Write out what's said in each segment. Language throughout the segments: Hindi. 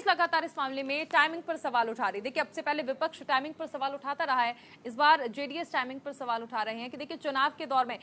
लगातार इस मामले में टाइमिंग पर सवाल उठा रही है। देखिए, अब से पहले विपक्ष टाइमिंग पर सवाल उठाता रहा है, इस बार जेडीएस टाइमिंग पर सवाल उठा रहे हैं कि देखिए चुनाव के दौर में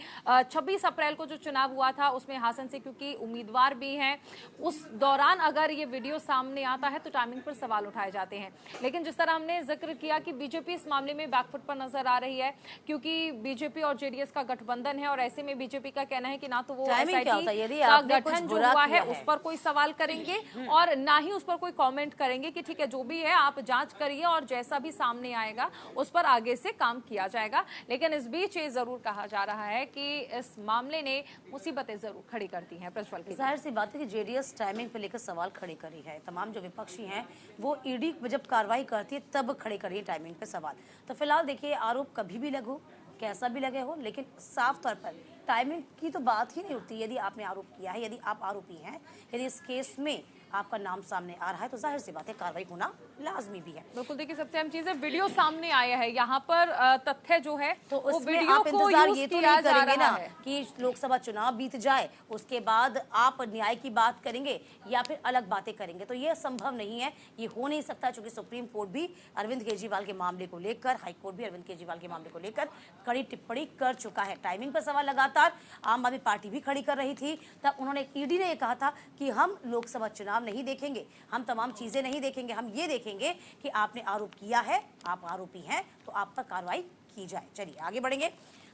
26 अप्रैल को जो चुनाव हुआ था उसमें हासन से क्योंकि उम्मीदवार भी हैं, उस दौरान अगर ये वीडियो सामने आता है तो टाइमिंग पर सवाल उठाए जाते हैं। लेकिन जिस तरह हमने जिक्र किया कि बीजेपी इस मामले में बैकफुट पर नजर आ रही है, क्योंकि बीजेपी और जेडीएस का गठबंधन है और ऐसे में बीजेपी का कहना है कि ना तो वो एसआईटी का गठन जो हुआ है उस पर कोई सवाल करेंगे और ना ही उस पर कोई कमेंट करेंगे कि ठीक है जो भी है आप जांच करिए और जैसा भी सामने आएगा उस पर आगे से काम किया जाएगा। लेकिन इस बीच ये जरूर कहा जा रहा है कि इस मामले ने मुसीबतें जरूर खड़ी करती हैं। प्रज्वल की जाहिर सी बात है कि जेडीएस टाइमिंग पर लेकर सवाल खड़े करी है, तमाम जो विपक्षी हैं वो ईडी जब कार्रवाई करती है तब खड़े करी है टाइमिंग पे सवाल। तो फिलहाल देखिए, आरोप कभी भी लगो कैसा भी लगे हो, लेकिन साफ तौर पर टाइमिंग की तो बात ही नहीं उठती। यदि आपने आरोप किया है, यदि आप आरोपी हैं, यदि इस केस में आपका नाम सामने आ रहा है तो जाहिर सी बात है कार्रवाई होना लाजमी भी है। बिल्कुल, देखिए सबसे अहम चीज है वीडियो सामने आया है, यहाँ पर तथ्य जो है तो वो उसमें वीडियो आप इंतजार को ये तो नहीं करेंगे ना कि लोकसभा चुनाव बीत जाए उसके बाद आप न्याय की बात करेंगे या फिर अलग बातें करेंगे, तो ये संभव नहीं है, ये हो नहीं सकता। चूंकि सुप्रीम कोर्ट भी अरविंद केजरीवाल के मामले को लेकर, हाई कोर्ट भी अरविंद केजरीवाल के मामले को लेकर कड़ी टिप्पणी कर चुका है। टाइमिंग पर सवाल लगातार आम आदमी पार्टी भी खड़ी कर रही थी, तब उन्होंने ईडी ने कहा था कि हम लोकसभा चुनाव नहीं देखेंगे, हम तमाम चीजें नहीं देखेंगे, हम ये देखेंगे कि आपने आरोप किया है, आप आरोपी हैं तो आप पर कार्रवाई की जाए। चलिए आगे बढ़ेंगे।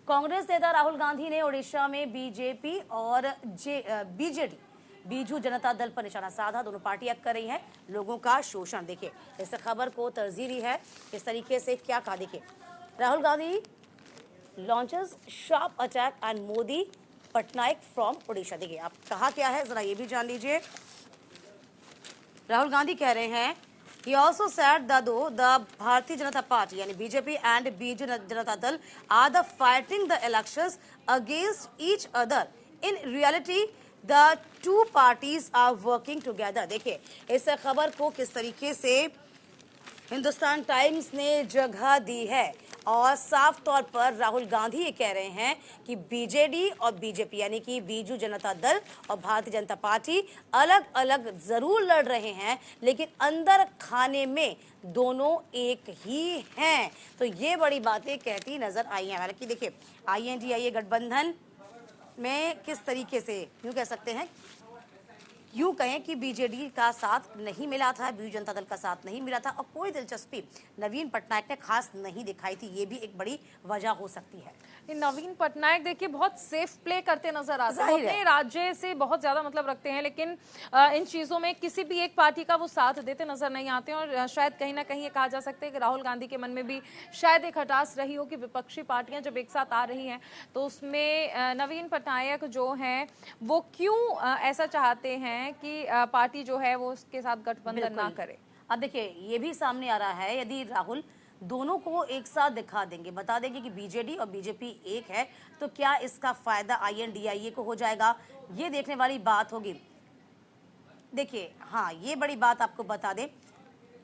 कांग्रेस नेता राहुल गांधी ने ओडिशा में बीजेपी और बीजेडी बीजू जनता दल पर निशाना साधा। दोनों पार्टियां कर रही हैं लोगों का शोषण। देखिए इस खबर को तरजीह दी है इस तरीके से, क्या कहा देखिए, Rahul Gandhi launches sharp attack and Modi Patnaik from Odisha. देखिए आप कहा क्या है जरा ये भी जान लीजिए। राहुल गांधी कह रहे हैं he also said that though the Bharatiya Janata Party यानी BJP and Biju Janata Dal are the fighting the elections against each other, in reality the two parties are working together। देखिए इस खबर को किस तरीके से हिंदुस्तान टाइम्स ने जगह दी है और साफ तौर पर राहुल गांधी ये कह रहे हैं कि बीजेडी और बीजेपी यानी कि बीजू जनता दल और भारतीय जनता पार्टी अलग अलग जरूर लड़ रहे हैं, लेकिन अंदर खाने में दोनों एक ही हैं। तो ये बड़ी बातें कहती नजर आई हैं। हालांकि देखिए INDIA गठबंधन में किस तरीके से यूँ कह सकते हैं, यूं कहें कि बीजेडी का साथ नहीं मिला था, बीजू जनता दल का साथ नहीं मिला था और कोई दिलचस्पी नवीन पटनायक ने खास नहीं दिखाई थी, ये भी एक बड़ी वजह हो सकती है। नवीन पटनायक देखिए बहुत सेफ प्ले करते नजर आते हैं, अपने राज्य से बहुत ज्यादा मतलब रखते हैं, लेकिन इन चीजों में किसी भी एक पार्टी का वो साथ देते नजर नहीं आते हैं। और शायद कहीं ना कहीं ये कहा जा सकता है कि राहुल गांधी के मन में भी शायद एक खटास रही हो कि विपक्षी पार्टियां जब एक साथ आ रही हैं तो उसमें नवीन पटनायक जो हैं वो क्यों ऐसा चाहते हैं कि पार्टी जो है वो उसके साथ गठबंधन ना करे। अब देखिए ये भी सामने आ रहा है, यदि राहुल दोनों को एक साथ दिखा देंगे, बता देंगे कि बीजेडी और बीजेपी एक है, तो क्या इसका फायदा INDIA को हो जाएगा, ये देखने वाली बात होगी। देखिए हाँ ये बड़ी बात आपको बता दें,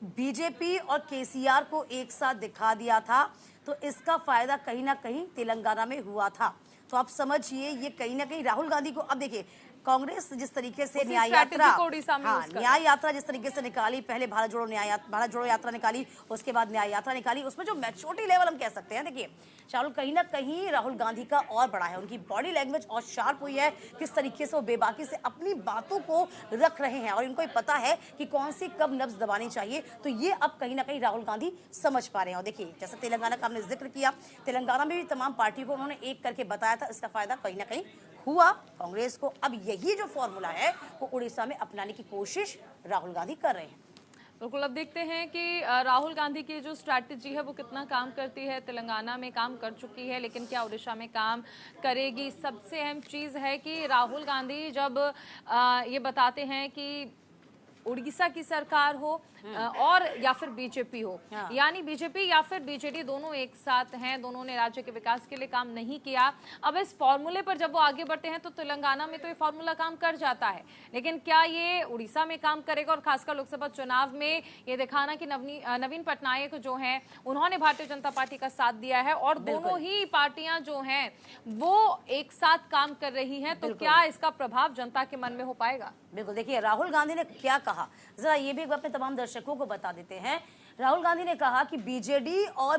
बीजेपी और KCR को एक साथ दिखा दिया था तो इसका फायदा कहीं ना कहीं तेलंगाना में हुआ था। तो आप समझिए ये कहीं ना कहीं राहुल गांधी को, अब देखिए कांग्रेस जिस तरीके से न्याय यात्रा जिस तरीके से निकाली, पहले भारत जोड़ो यात्रा निकाली, उसके बाद न्याय यात्रा निकाली, उसमें जो मैच्योरिटी लेवल हम कह सकते हैं, देखिए शाहरुख कहीं ना कहीं राहुल गांधी का और बड़ा है, उनकी बॉडी लैंग्वेज और शार्प हुई है, किस तरीके से वो बेबाकी से अपनी बातों को रख रहे हैं और इनको पता है कि कौन सी कब नब्ज दबानी चाहिए। तो ये अब कहीं ना कहीं राहुल गांधी समझ पा रहे हैं। और देखिए जैसे तेलंगाना का हमने जिक्र किया, तेलंगाना में भी तमाम पार्टियों को उन्होंने एक करके बताया था, इसका फायदा कहीं ना कहीं हुआ कांग्रेस को। अब यही जो फॉर्मूला है वो उड़ीसा में अपनाने की कोशिश राहुल गांधी कर रहे हैं। बिल्कुल, अब देखते हैं कि राहुल गांधी की जो स्ट्रैटेजी है वो कितना काम करती है। तेलंगाना में काम कर चुकी है, लेकिन क्या उड़ीसा में काम करेगी। सबसे अहम चीज़ है कि राहुल गांधी जब ये बताते हैं कि उड़ीसा की सरकार हो और या फिर बीजेपी हो, यानी बीजेपी या फिर बीजेडी दोनों एक साथ हैं, दोनों ने राज्य के विकास के लिए काम नहीं किया। अब इस फॉर्मूले पर जब वो आगे बढ़ते हैं तो तेलंगाना में तो ये फॉर्मूला काम कर जाता है, लेकिन क्या ये उड़ीसा में काम करेगा। और खासकर लोकसभा चुनाव में ये दिखाना कि नवीन पटनायक जो हैं उन्होंने भारतीय जनता पार्टी का साथ दिया है और दोनों ही पार्टियां जो हैं वो एक साथ काम कर रही हैं, तो क्या इसका प्रभाव जनता के मन में हो पाएगा। बिल्कुल, देखिए राहुल गांधी ने क्या कहा, जरा ये भी एक बार अपने तमाम दर्शकों को बता देते हैं। राहुल गांधी ने कहा कि बीजेडी और